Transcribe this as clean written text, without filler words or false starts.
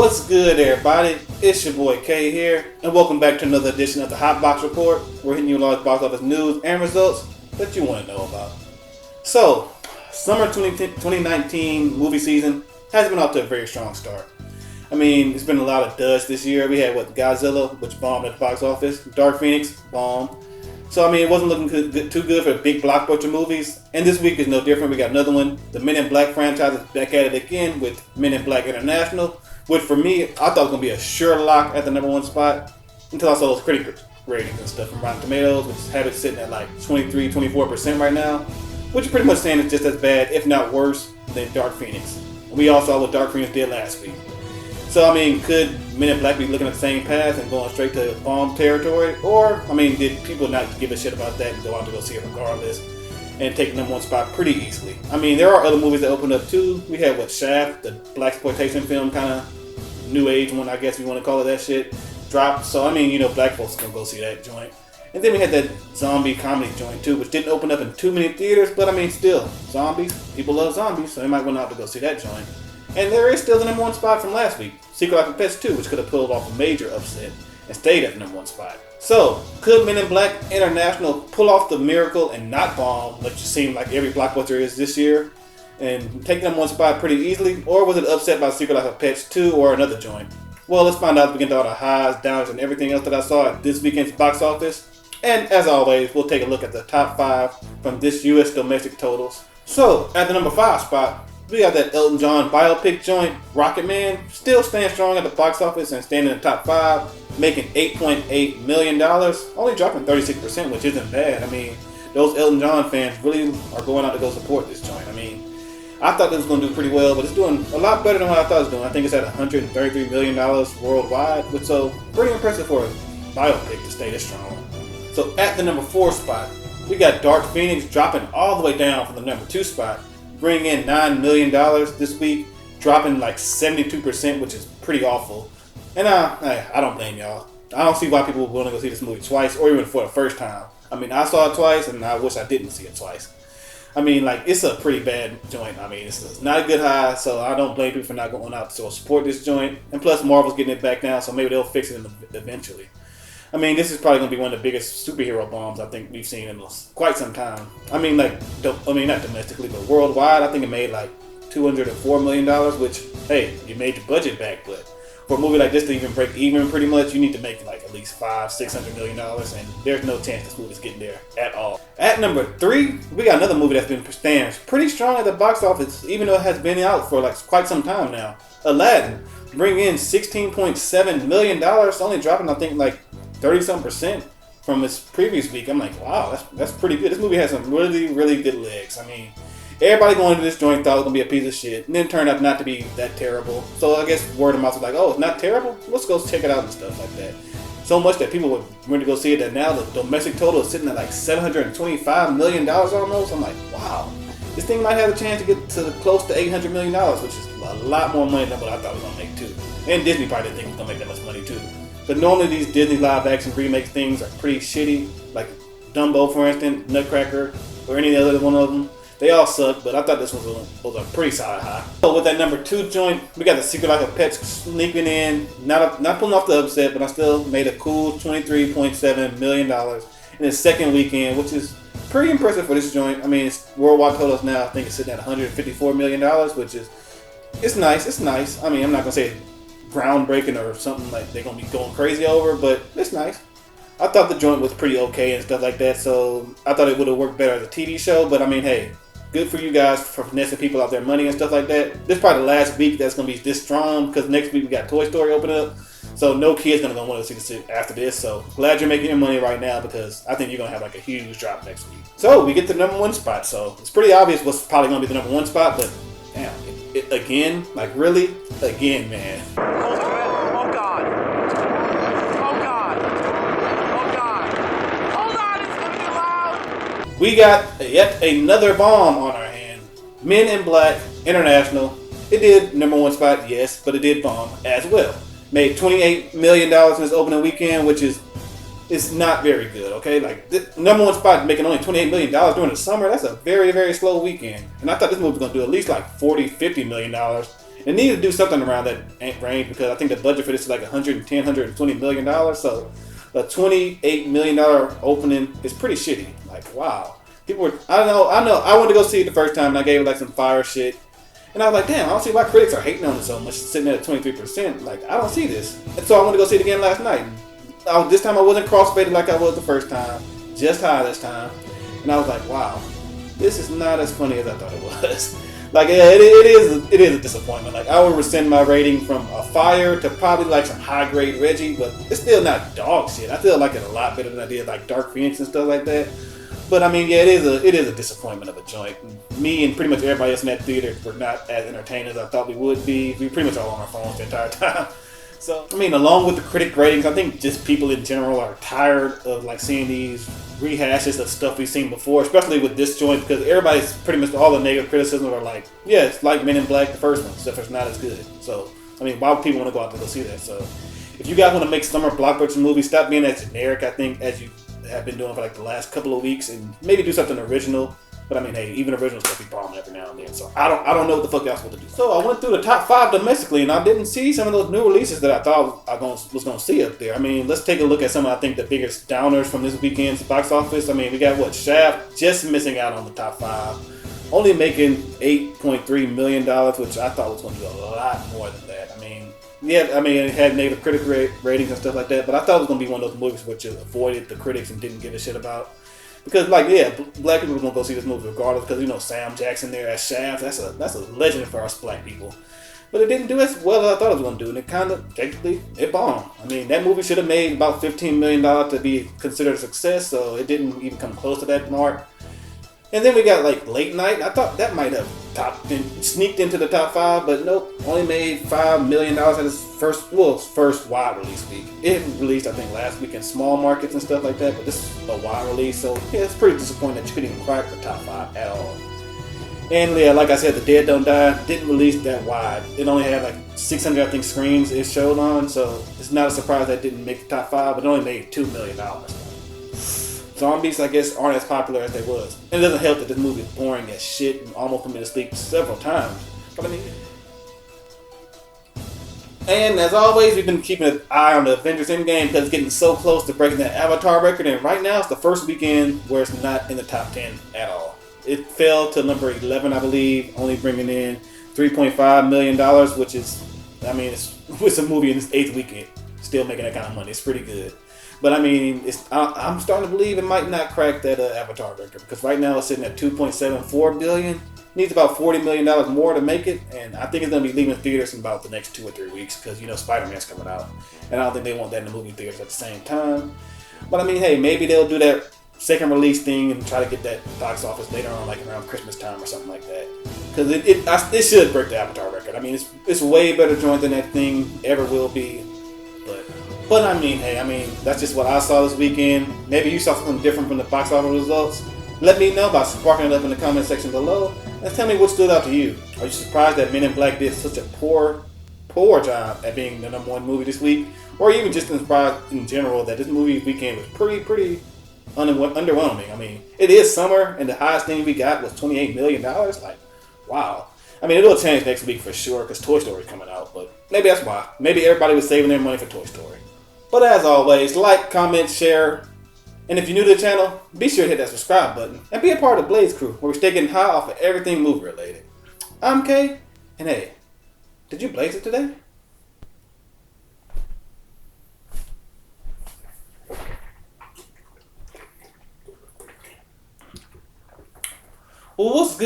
What's good, everybody? It's your boy K here, and welcome back to another edition of the Hotbox Report. We're hitting you with large box office news and results that you want to know about. So, summer 2019 movie season has been off to a very strong start. I mean, it's been a lot of duds this year. We had Godzilla, which bombed at the box office. Dark Phoenix bombed. So I mean, it wasn't looking too good for big blockbuster movies. And this week is no different. We got another one. The Men in Black franchise is back at it again with Men in Black International, which for me, I thought was gonna be a sure lock at the #1 spot until I saw those critic ratings and stuff from Rotten Tomatoes, which have it sitting at like 23-24% right now, which is pretty much saying it's just as bad, if not worse, than Dark Phoenix. We all saw what Dark Phoenix did last week. So, I mean, could Men in Black be looking at the same path and going straight to bomb territory? Or, I mean, did people not give a shit about that and go out to go see it regardless and take the #1 spot pretty easily? I mean, there are other movies that opened up too. We had, Shaft, the blaxploitation film, kind of new age one, I guess you want to call it, that shit, dropped. So, I mean, you know, black folks can go see that joint. And then we had that zombie comedy joint too, which didn't open up in too many theaters, but I mean, still, zombies, people love zombies, so they might went out to go see that joint. And there is still the #1 spot from last week, Secret Life of Pets 2, which could have pulled off a major upset and stayed at the #1 spot. So, could Men in Black International pull off the miracle and not bomb, which seemed like every blockbuster is this year, and take the #1 spot pretty easily? Or was it upset by Secret Life of Pets 2 or another joint? Well, let's find out as we get to all the highs, downs, and everything else that I saw at this weekend's box office. And as always, we'll take a look at the top 5 from this U.S. domestic totals. So, at the #5 spot, we got that Elton John biopic joint, Rocket Man, still staying strong at the box office and staying in the top 5, making $8.8 million, only dropping 36%, which isn't bad. I mean, those Elton John fans really are going out to go support this joint. I mean, I thought this was going to do pretty well, but it's doing a lot better than what I thought it was doing. I think it's at $133 million worldwide, which so pretty impressive for a biopic to stay this strong. So at the #4 spot, we got Dark Phoenix dropping all the way down from the #2 spot, bringing in $9 million this week, dropping like 72%, which is pretty awful. And I don't blame y'all. I don't see why people would want to go see this movie twice or even for the first time. I mean, I saw it twice and I wish I didn't see it twice. I mean, like, it's a pretty bad joint. I mean, it's not a good high, so I don't blame people for not going out to support this joint. And plus, Marvel's getting it back now, so maybe they'll fix it eventually. I mean, this is probably going to be one of the biggest superhero bombs I think we've seen in quite some time. I mean, like, not domestically, but worldwide, I think it made like $204 million, which, hey, you made your budget back, but for a movie like this to even break even pretty much, you need to make like at least $500-600 million, and there's no chance this movie's getting there at all. At #3, we got another movie that's been staying pretty strong at the box office, even though it has been out for like quite some time now. Aladdin, bringing in $16.7 million, only dropping, I think, like 30-some% from its previous week. I'm like, wow, that's pretty good. This movie has some really, really good legs. I mean, everybody going into this joint thought it was going to be a piece of shit, and then turned out not to be that terrible. So I guess word of mouth was like, oh, it's not terrible? Let's go check it out and stuff like that. So much that people went to go see it that now the domestic total is sitting at like $725 million almost. I'm like, wow, this thing might have a chance to get to close to $800 million, which is a lot more money than what I thought it was going to make too. And Disney probably didn't think it was going to make that much money too. But normally these Disney live action remake things are pretty shitty, like Dumbo, for instance, Nutcracker, or any other one of them. They all suck, but I thought this was a pretty solid high. So with that #2 joint, we got the Secret Life of Pets sneaking in, not pulling off the upset, but I still made a cool $23.7 million in its second weekend, which is pretty impressive for this joint. I mean, it's worldwide totals now, I think it's sitting at $154 million, which is, it's nice. I mean, I'm not going to say groundbreaking or something like they're going to be going crazy over, but it's nice. I thought the joint was pretty okay and stuff like that, so I thought it would have worked better as a TV show, but I mean, hey, good for you guys for finessing people out their money and stuff like that. This is probably the last week that's going to be this strong, because next week we got Toy Story opening up, so no kid's going to want to see this after this, so glad you're making your money right now, because I think you're going to have like a huge drop next week. So we get to the #1 spot, so it's pretty obvious what's probably going to be the #1 spot, but damn, again, like really? Again, man. Oh God. Oh God. Oh God. Hold on, it's gonna be loud. We got yet another bomb on our hand. Men in Black International. It did #1 spot, yes, but it did bomb as well. Made $28 million in its opening weekend, which is it's not very good, okay? Like, the #1 spot making only $28 million during the summer, that's a very, very slow weekend. And I thought this movie was going to do at least like $40-50 million They need to do something around that range because I think the budget for this is like $110, $120 million. So a $28 million opening is pretty shitty. Like, wow. People were, I know. I wanted to go see it the first time and I gave it like some fire shit. And I was like, damn, I don't see why critics are hating on it so much, sitting at 23%. Like, I don't see this. And so I went to go see it again last night. This time I wasn't crossfaded like I was the first time, just high this time. And I was like, wow, this is not as funny as I thought it was. Like, yeah, it is a disappointment. Like, I would rescind my rating from a fire to probably like some high grade Reggie, but it's still not dog shit. I still like it a lot better than I did like Dark Phoenix and stuff like that. But I mean, yeah, it is a disappointment of a joint. Me and pretty much everybody else in that theater were not as entertained as I thought we would be. We pretty much all on our phones the entire time. So I mean, along with the critic ratings, I think just people in general are tired of like seeing these rehashes of stuff we've seen before, especially with this joint, because everybody's pretty much all the negative criticisms are like, yeah, it's like Men in Black, the first one, except it's not as good. So I mean, why would people want to go out there to go see that? So if you guys want to make summer blockbuster movies, stop being as generic, I think, as you have been doing for like the last couple of weeks, and maybe do something original. But I mean, hey, even original stuff be bombing every now and then. So I don't know what the fuck y'all supposed to do. So I went through the top 5 domestically, and I didn't see some of those new releases that I thought I was going to see up there. I mean, let's take a look at some of, I think, the biggest downers from this weekend's box office. I mean, we got Shaft just missing out on the top 5, only making $8.3 million, which I thought was going to be a lot more than that. I mean, yeah, I mean, it had negative critic ratings and stuff like that, but I thought it was going to be one of those movies which avoided the critics and didn't give a shit about. Because, like, yeah, black people were going to go see this movie regardless because, you know, Sam Jackson there as Shaft, that's a legend for us black people. But it didn't do as well as I thought it was going to do, and it kind of, technically, it bombed. I mean, that movie should have made about $15 million to be considered a success, so it didn't even come close to that mark. And then we got, like, Late Night. I thought that might have sneaked into the top 5, but nope, only made $5 million at its first wide release week. It released, I think, last week in small markets and stuff like that, but this is a wide release, so yeah, it's pretty disappointing that you couldn't even crack the top 5 at all. And yeah, like I said, The Dead Don't Die didn't release that wide. It only had like 600, I think, screens it showed on, so it's not a surprise that it didn't make the top 5, but it only made $2 million. Zombies, I guess, aren't as popular as they was. And it doesn't help that this movie is boring as shit and almost put me to sleep several times. But I mean, and as always, we've been keeping an eye on the Avengers Endgame because it's getting so close to breaking that Avatar record, and right now it's the first weekend where it's not in the top 10 at all. It fell to number 11, I believe, only bringing in $3.5 million, which is, I mean, it's a movie in its 8th weekend, still making that kind of money. It's pretty good. But I mean, I'm starting to believe it might not crack that Avatar record because right now it's sitting at $2.74 billion. Needs about $40 million more to make it, and I think it's going to be leaving theaters in about the next 2 or 3 weeks because, you know, Spider-Man's coming out, and I don't think they want that in the movie theaters at the same time. But I mean, hey, maybe they'll do that second release thing and try to get that box office later on, like around Christmas time or something like that. Because it should break the Avatar record. I mean, it's way better joint than that thing ever will be. But I mean, hey, that's just what I saw this weekend. Maybe you saw something different from the box office results. Let me know by sparking it up in the comment section below. And tell me what stood out to you. Are you surprised that Men in Black did such a poor job at being the #1 movie this week? Or even just surprised in general that this movie weekend was pretty underwhelming. I mean, it is summer and the highest thing we got was $28 million. Like, wow. I mean, it'll change next week for sure because Toy Story is coming out. But maybe that's why. Maybe everybody was saving their money for Toy Story. But as always, like, comment, share, and if you're new to the channel, be sure to hit that subscribe button and be a part of the Blaze crew where we stay getting high off of everything movie related. I'm Kay, and hey, did you blaze it today? Well, what's good?